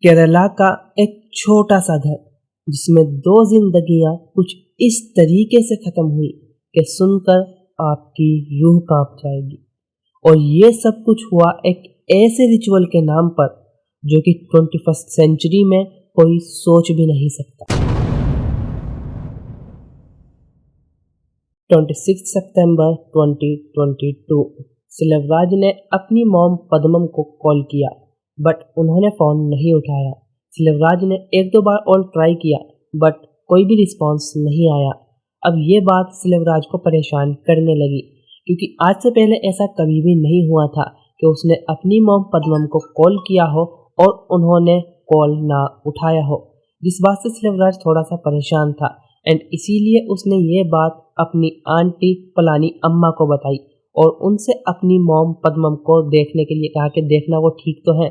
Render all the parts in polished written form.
केरला का एक छोटा सा घर जिसमें दो जिंदगियां कुछ इस तरीके से खत्म हुई कि सुनकर आपकी रूह कांप जाएगी। और ये सब कुछ हुआ एक ऐसे रिचुअल के नाम पर जो कि 21st सेंचुरी में कोई सोच भी नहीं सकता। 26 सितंबर 2022 सिलवराज ने अपनी मॉम पद्मम को कॉल किया, बट उन्होंने फ़ोन नहीं उठाया। सिलवराज ने एक दो बार और ट्राई किया, बट कोई भी रिस्पॉन्स नहीं आया। अब ये बात सिलवराज को परेशान करने लगी, क्योंकि आज से पहले ऐसा कभी भी नहीं हुआ था कि उसने अपनी मॉम पद्मम को कॉल किया हो और उन्होंने कॉल ना उठाया हो। जिस बात से सिलवराज थोड़ा सा परेशान था एंड इसीलिए उसने ये बात अपनी आंटी पलानी अम्मा को बताई और उनसे अपनी मॉम पद्मम को देखने के लिए कहा कि देखना वो ठीक तो है।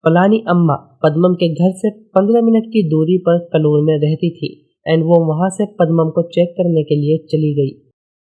पलानी अम्मा पद्मम के घर से 15 मिनट की दूरी पर कलूर में रहती थी एंड वो वहाँ से पद्मम को चेक करने के लिए चली गई,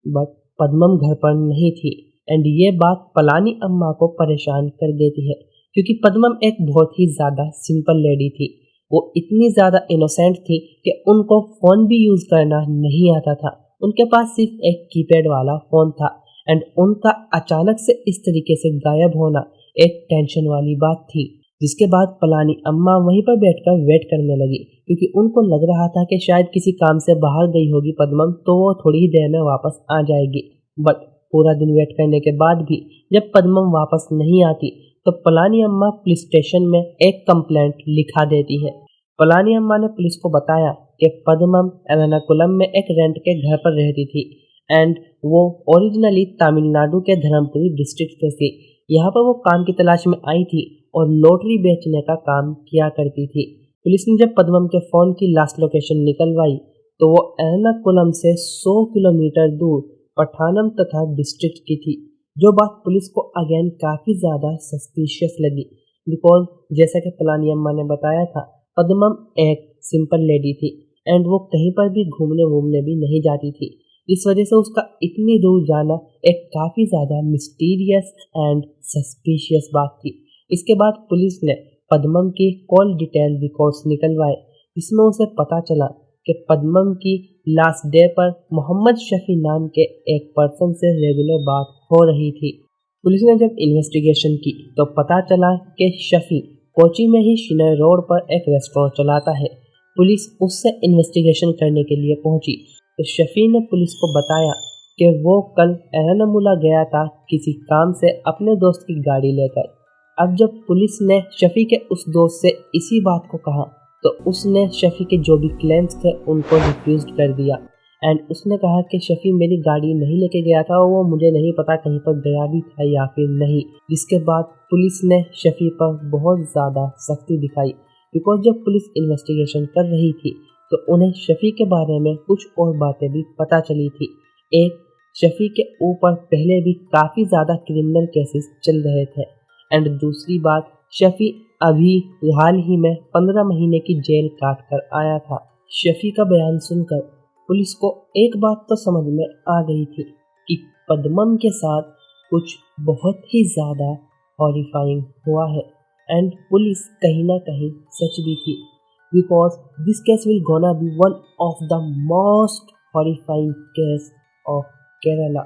बट पद्मम घर पर नहीं थी एंड ये बात पलानी अम्मा को परेशान कर देती है, क्योंकि पद्मम एक बहुत ही ज़्यादा सिंपल लेडी थी। वो इतनी ज़्यादा इनोसेंट थी कि उनको फ़ोन भी यूज़ करना नहीं आता था। उनके पास सिर्फ एक कीपैड वाला फ़ोन था एंड उनका अचानक से इस तरीके से गायब होना एक टेंशन वाली बात थी। जिसके बाद पलानी अम्मा वहीं पर बैठकर वेट करने लगी, क्योंकि उनको लग रहा था कि शायद किसी काम से बाहर गई होगी पद्मम, तो वो थोड़ी ही देर में वापस आ जाएगी। बट पूरा दिन वेट करने के बाद भी जब पद्मम वापस नहीं आती तो पलानी अम्मा पुलिस स्टेशन में एक कंप्लेंट लिखा देती है। पलानी अम्मा ने पुलिस को बताया कि पद्मम एर्नाकुलम में एक रेंट के घर पर रहती थी एंड वो ओरिजिनली तमिलनाडु के धर्मपुरी डिस्ट्रिक्ट से थी। यहाँ पर वो काम की तलाश में आई थी और लॉटरी बेचने का काम किया करती थी। पुलिस ने जब पद्मम के फ़ोन की लास्ट लोकेशन निकलवाई तो वो एर्नाकुलम से 100 किलोमीटर दूर पठानम तथा डिस्ट्रिक्ट की थी, जो बात पुलिस को अगेन काफ़ी ज़्यादा सस्पिशियस लगी, बिकॉज जैसा कि पलानी अम्मा ने बताया था पद्मम एक सिंपल लेडी थी एंड वो कहीं पर भी घूमने भी नहीं जाती थी। इस वजह से उसका इतनी दूर जाना एक काफ़ी ज़्यादा मिस्टीरियस एंड सस्पिशियस बात थी। इसके बाद पुलिस ने पद्मम की कॉल डिटेल रिकॉर्ड्स निकलवाए, जिसमें उसे पता चला कि पद्मम की लास्ट डे पर मोहम्मद शफी नाम के एक पर्सन से रेगुलर बात हो रही थी। पुलिस ने जब इन्वेस्टिगेशन की तो पता चला कि शफी कोची में ही शिनर रोड पर एक रेस्टोरेंट चलाता है। पुलिस उससे इन्वेस्टिगेशन करने के लिए पहुंची तो शफी ने पुलिस को बताया कि वो कल एर्नाकुलम गया था किसी काम से अपने दोस्त की गाड़ी लेकर। अब जब पुलिस ने शफी के उस दोस्त से इसी बात को कहा तो उसने शफी के जो भी क्लेम्स थे उनको रिफ्यूज कर दिया एंड उसने कहा कि शफी मेरी गाड़ी नहीं लेके गया था और वो मुझे नहीं पता कहीं पर गया भी था या फिर नहीं। जिसके बाद पुलिस ने शफी पर बहुत ज़्यादा सख्ती दिखाई, बिकॉज जब पुलिस इन्वेस्टिगेशन कर रही थी तो उन्हें शफी के बारे में कुछ और बातें भी पता चली थी। एक, शफी के ऊपर पहले भी काफ़ी ज़्यादा क्रिमिनल केसेस चल रहे थे एंड दूसरी बात, शफी अभी हाल ही में 15 महीने की जेल काट कर आया था। शफी का बयान सुनकर पुलिस को एक बात तो समझ में आ गई थी कि पद्मम के साथ कुछ बहुत ही ज़्यादा हॉरिफाइंग हुआ है एंड पुलिस कहीं ना कहीं सच भी थी, because this case will gonna be one of the most horrifying case of Kerala.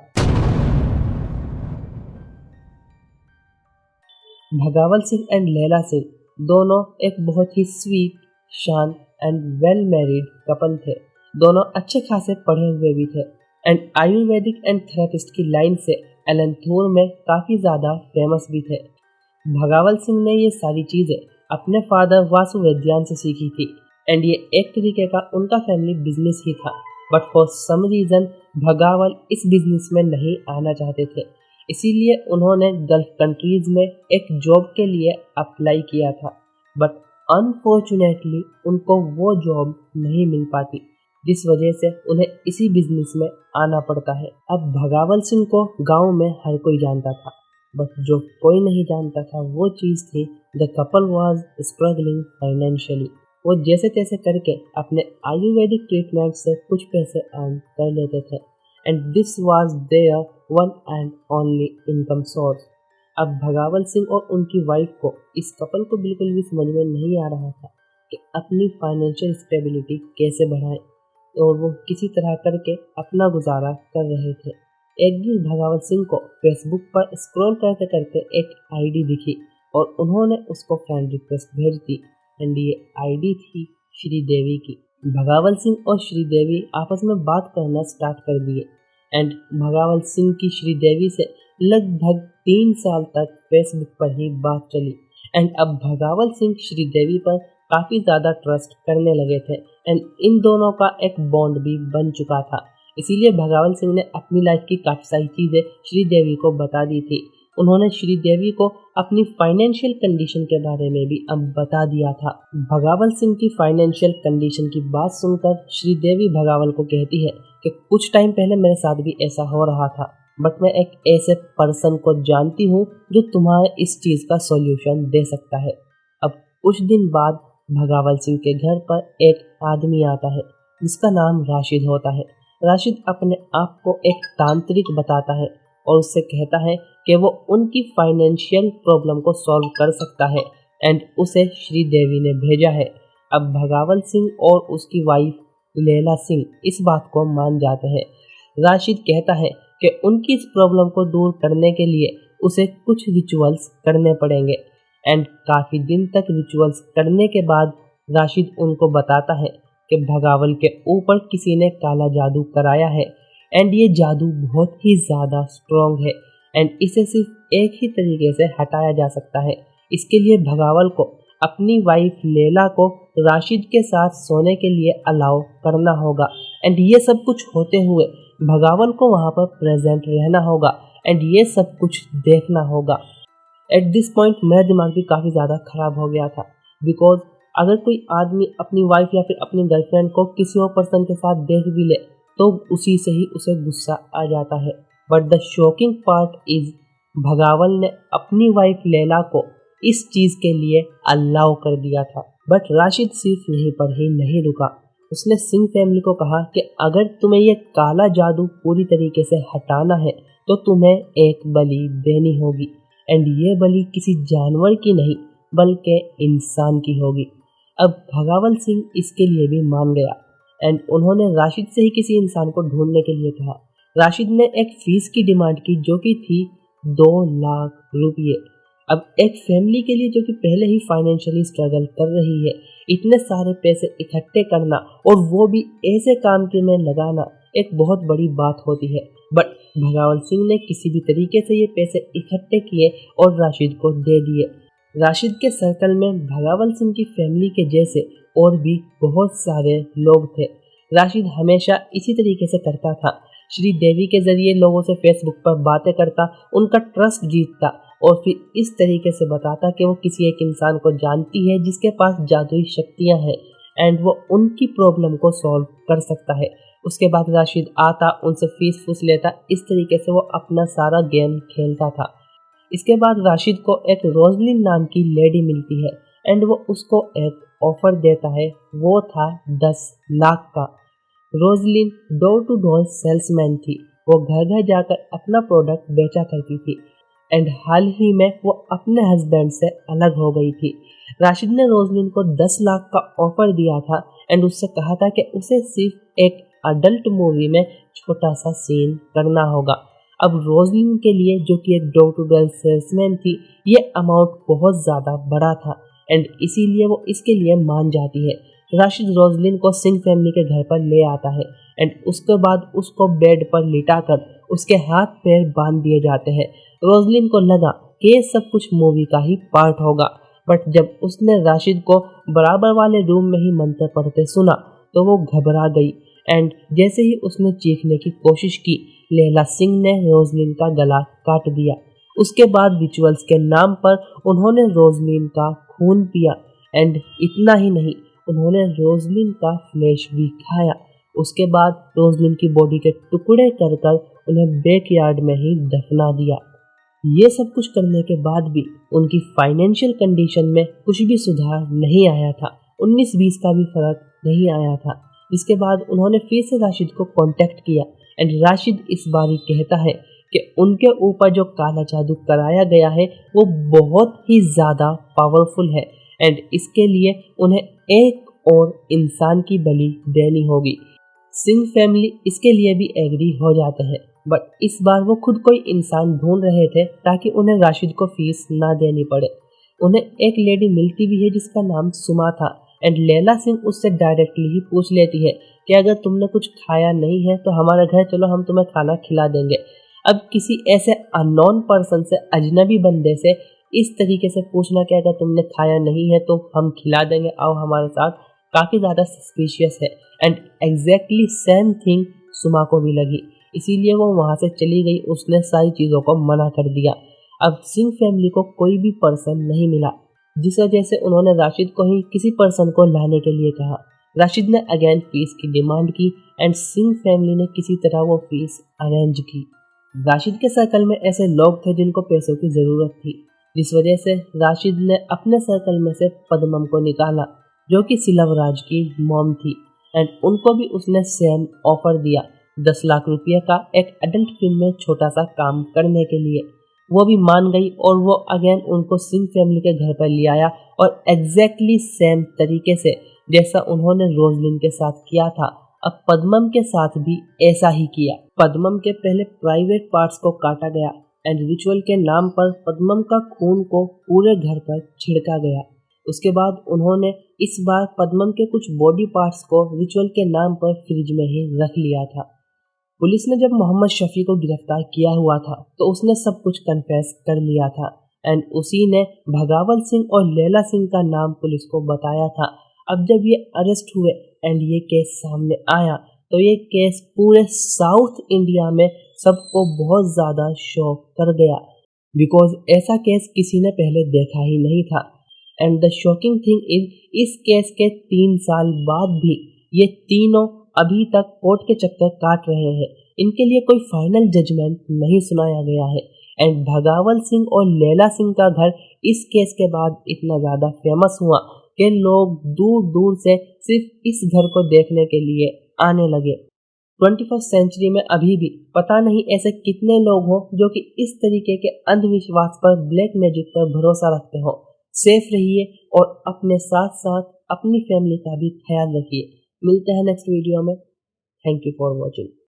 Bhagaval Singh and Laila Singh दोनों एक बहुत ही स्वीट, शांत एंड वेल मैरिड कपल थे। दोनों अच्छे खासे पढ़े हुए भी थे एंड आयुर्वेदिक एंड थेरेपिस्ट की लाइन से एलंथूर में काफ़ी ज़्यादा फेमस भी थे। भगावल सिंह ने ये सारी चीज़ें अपने फादर वासु वैद्यान से सीखी थी एंड ये एक तरीके का उनका फैमिली बिजनेस ही था, बट फॉर सम रीज़न भगावल इस बिजनेस में नहीं आना चाहते थे। इसीलिए उन्होंने गल्फ कंट्रीज में एक जॉब के लिए अप्लाई किया था, बट अनफॉर्चुनेटली उनको वो जॉब नहीं मिल पाती, जिस वजह से उन्हें इसी बिजनेस में आना पड़ता है। अब भगावल सिंह को गांव में हर कोई जानता था, बट जो कोई नहीं जानता था वो चीज़ थी the couple was struggling financially. वो जैसे तैसे करके अपने आयुर्वेदिक ट्रीटमेंट से कुछ पैसे अर्न कर लेते थे and this was their one and only income source. अब भगावल सिंह और उनकी वाइफ को, इस कपल को बिल्कुल भी समझ में नहीं आ रहा था कि अपनी फाइनेंशियल स्टेबिलिटी कैसे बढ़ाएं, और वो किसी तरह करके अपना गुजारा कर रहे थे। एक दिन भगावत सिंह को फेसबुक पर स्क्रॉल करते करते एक आईडी दिखी और उन्होंने उसको फ्रेंड रिक्वेस्ट भेज दी, एंड ये आईडी थी श्रीदेवी की। भगावत सिंह और श्रीदेवी आपस में बात करना स्टार्ट कर दिए, एंड भगावत सिंह की श्रीदेवी से लगभग 3 साल तक फेसबुक पर ही बात चली, एंड अब भगावत सिंह श्रीदेवी पर काफ़ी ज़्यादा ट्रस्ट करने लगे थे, एंड इन दोनों का एक बॉन्ड भी बन चुका था। इसीलिए भगावत सिंह ने अपनी लाइफ की काफ़ी सारी चीज़ें श्रीदेवी को बता दी थी। उन्होंने श्रीदेवी को अपनी फाइनेंशियल कंडीशन के बारे में भी अब बता दिया था। भगावत सिंह की फाइनेंशियल कंडीशन की बात सुनकर श्रीदेवी भगावत को कहती है कि कुछ टाइम पहले मेरे साथ भी ऐसा हो रहा था, बट मैं एक ऐसे पर्सन को जानती हूँ जो तुम्हारे इस चीज़ का सॉल्यूशन दे सकता है। अब कुछ दिन बाद भगावत सिंह के घर पर एक आदमी आता है जिसका नाम राशिद होता है। राशिद अपने आप को एक तांत्रिक बताता है और उससे कहता है कि वो उनकी फाइनेंशियल प्रॉब्लम को सॉल्व कर सकता है, एंड उसे श्रीदेवी ने भेजा है। अब भगावत सिंह और उसकी वाइफ लैला सिंह इस बात को मान जाते हैं। राशिद कहता है कि उनकी इस प्रॉब्लम को दूर करने के लिए उसे कुछ रिचुअल्स करने पड़ेंगे, एंड काफ़ी दिन तक रिचुअल्स करने के बाद राशिद उनको बताता है कि भगावल के ऊपर किसी ने काला जादू कराया है, एंड ये जादू बहुत ही ज़्यादा स्ट्रॉन्ग है, एंड इसे सिर्फ एक ही तरीके से हटाया जा सकता है। इसके लिए भगावल को अपनी वाइफ लैला को राशिद के साथ सोने के लिए अलाउ करना होगा, एंड ये सब कुछ होते हुए भगावल को वहाँ पर प्रेजेंट रहना होगा, एंड ये सब कुछ देखना होगा। एट दिस पॉइंट मेरा दिमाग भी काफ़ी ज़्यादा ख़राब हो गया था, बिकॉज अगर कोई आदमी अपनी वाइफ या फिर अपनी गर्लफ्रेंड को किसी और पर्सन के साथ देख भी ले तो उसी से ही उसे गुस्सा आ जाता है। But the shocking part is Bhagaval ने अपनी वाइफ लैला को इस चीज़ के लिए अलाउ कर दिया था। बट राशिद सिर्फ यहीं पर ही नहीं रुका, उसने सिंह फैमिली को कहा कि अगर तुम्हें ये काला जादू पूरी तरीके से हटाना है तो तुम्हें एक बलि देनी होगी, एंड ये बलि किसी जानवर की नहीं बल्कि इंसान की होगी। अब भगावल सिंह इसके लिए भी मान गया, एंड उन्होंने राशिद से ही किसी इंसान को ढूंढने के लिए कहा। राशिद ने एक फीस की डिमांड की जो कि थी 2 लाख रुपये। अब एक फैमिली के लिए जो कि पहले ही फाइनेंशियली स्ट्रगल कर रही है, इतने सारे पैसे इकट्ठे करना और वो भी ऐसे काम के में लगाना एक बहुत बड़ी बात होती है। बट भगावल सिंह ने किसी भी तरीके से ये पैसे इकट्ठे किए और राशिद को दे दिए। राशिद के सर्कल में भगावल सिंह की फैमिली के जैसे और भी बहुत सारे लोग थे। राशिद हमेशा इसी तरीके से करता था, श्रीदेवी के जरिए लोगों से फेसबुक पर बातें करता, उनका ट्रस्ट जीतता और फिर इस तरीके से बताता कि वो किसी एक इंसान को जानती है जिसके पास जादुई शक्तियां हैं, एंड वो उनकी प्रॉब्लम को सॉल्व कर सकता है। उसके बाद राशिद आता, उनसे फीस फूस लेता, इस तरीके से वो अपना सारा गेम खेलता था। इसके बाद राशिद को एक रोजलिन नाम की लेडी मिलती है, एंड वो उसको एक ऑफर देता है, वो था 10 लाख का। Roslyn door to door salesman थी, वो घर घर जाकर अपना प्रोडक्ट बेचा करती थी, एंड हाल ही में वो अपने हस्बैंड से अलग हो गई थी। राशिद ने रोजलिन को 10 लाख का ऑफर दिया था, एंड उससे कहा था कि उसे सिर्फ एक अडल्ट मूवी में छोटा सा सीन करना होगा। अब रोजलिन के लिए, जो कि एक डोर टू डोर सेल्समैन थी, ये अमाउंट बहुत ज़्यादा बड़ा था, एंड इसीलिए वो इसके लिए मान जाती है। राशिद रोजलिन को सिंह फैमिली के घर पर ले आता है, एंड उसके बाद उसको बेड पर लिटाकर उसके हाथ पैर बांध दिए जाते हैं। रोजलिन को लगा कि ये सब कुछ मूवी का ही पार्ट होगा, बट जब उसने राशिद को बराबर वाले रूम में ही मंत्र पढ़ते सुना तो वो घबरा गई, एंड जैसे ही उसने चीखने की कोशिश की, लैला सिंह ने रोजलिन का गला काट दिया। उसके बाद रिचुअल्स के नाम पर उन्होंने रोजलिन का खून पिया, एंड इतना ही नहीं, उन्होंने रोजलिन का फ्लैश भी खाया। उसके बाद रोजलिन की बॉडी के टुकड़े कर कर उन्हें बैकयार्ड में ही दफना दिया। ये सब कुछ करने के बाद भी उनकी फाइनेंशियल कंडीशन में कुछ भी सुधार नहीं आया था, 19-20 का भी फर्क नहीं आया था। इसके बाद उन्होंने फिर से राशिद को कांटेक्ट किया, एंड राशिद इस बार कहता है कि उनके ऊपर जो काला जादू कराया गया है वो बहुत ही ज़्यादा पावरफुल है एंड इसके लिए उन्हें एक और इंसान की बलि देनी होगी। सिंह फैमिली इसके लिए भी एग्री हो जाते हैं, बट इस बार वो खुद कोई इंसान ढूंढ रहे थे ताकि उन्हें राशिद को फीस ना देनी पड़े। उन्हें एक लेडी मिलती भी है जिसका नाम सुमा था एंड लैला सिंह उससे डायरेक्टली ही पूछ लेती है कि अगर तुमने कुछ खाया नहीं है तो हमारे घर चलो, हम तुम्हें खाना खिला देंगे। अब किसी ऐसे अननोन पर्सन से, अजनबी बंदे से इस तरीके से पूछना कि अगर तुमने खाया नहीं है तो हम खिला देंगे, आओ हमारे साथ, काफ़ी ज़्यादा सस्पिशियस है। एंड एग्जैक्टली सेम थिंग सुमा को भी लगी, इसीलिए वो वहाँ से चली गई, उसने सारी चीज़ों को मना कर दिया। अब सिंह फैमिली को कोई भी पर्सन नहीं मिला, जिस वजह से उन्होंने राशिद को ही किसी पर्सन को लाने के लिए कहा। राशिद ने अगेन फीस की डिमांड की एंड सिंह फैमिली ने किसी तरह वो फीस अरेंज की। राशिद के सर्कल में ऐसे लोग थे जिनको पैसों की ज़रूरत थी, जिस वजह से राशिद ने अपने सर्कल में से पद्मम को निकाला, जो कि सिलवराज की मॉम थी, एंड उनको भी उसने सेम ऑफर दिया 10 लाख रुपये का एक अडल्ट फिल्म में छोटा सा काम करने के लिए। वो भी मान गई और वो अगेन उनको सिंह फैमिली के घर पर ले आया और एग्जैक्टली सेम तरीके से जैसा उन्होंने रोजलिन के साथ किया था, अब पद्मम के साथ भी ऐसा ही किया। पद्मम के पहले प्राइवेट पार्ट्स को काटा गया एंड रिचुअल के नाम पर पद्मम का खून को पूरे घर पर छिड़का गया। उसके बाद उन्होंने इस बार पद्मम के कुछ बॉडी पार्ट्स को रिचुअल के नाम पर फ्रिज में ही रख लिया था। पुलिस ने जब मोहम्मद शफी को गिरफ्तार किया हुआ था तो उसने सब कुछ कन्फेस कर लिया था एंड उसी ने भगावल सिंह और लैला सिंह का नाम पुलिस को बताया था। अब जब ये अरेस्ट हुए एंड ये केस सामने आया तो ये केस पूरे साउथ इंडिया में सबको बहुत ज़्यादा शॉक कर गया, बिकॉज ऐसा केस किसी ने पहले देखा ही नहीं था। And the shocking thing is, इस केस के 3 साल बाद भी ये तीनों अभी तक कोर्ट के चक्कर काट रहे हैं, इनके लिए कोई फाइनल जजमेंट नहीं सुनाया गया है। एंड भगावल सिंह और लैला सिंह का घर इस केस के बाद इतना ज़्यादा फेमस हुआ कि लोग दूर दूर से सिर्फ इस घर को देखने के लिए आने लगे। 21st सेंचुरी में अभी भी पता नहीं ऐसे कितने लोग हों जो कि इस तरीके के अंधविश्वास पर, ब्लैक मैजिक पर भरोसा रखते हो। सेफ रहिए और अपने साथ साथ अपनी फैमिली का भी ख्याल रखिए। मिलते हैं नेक्स्ट वीडियो में। Thank you for watching.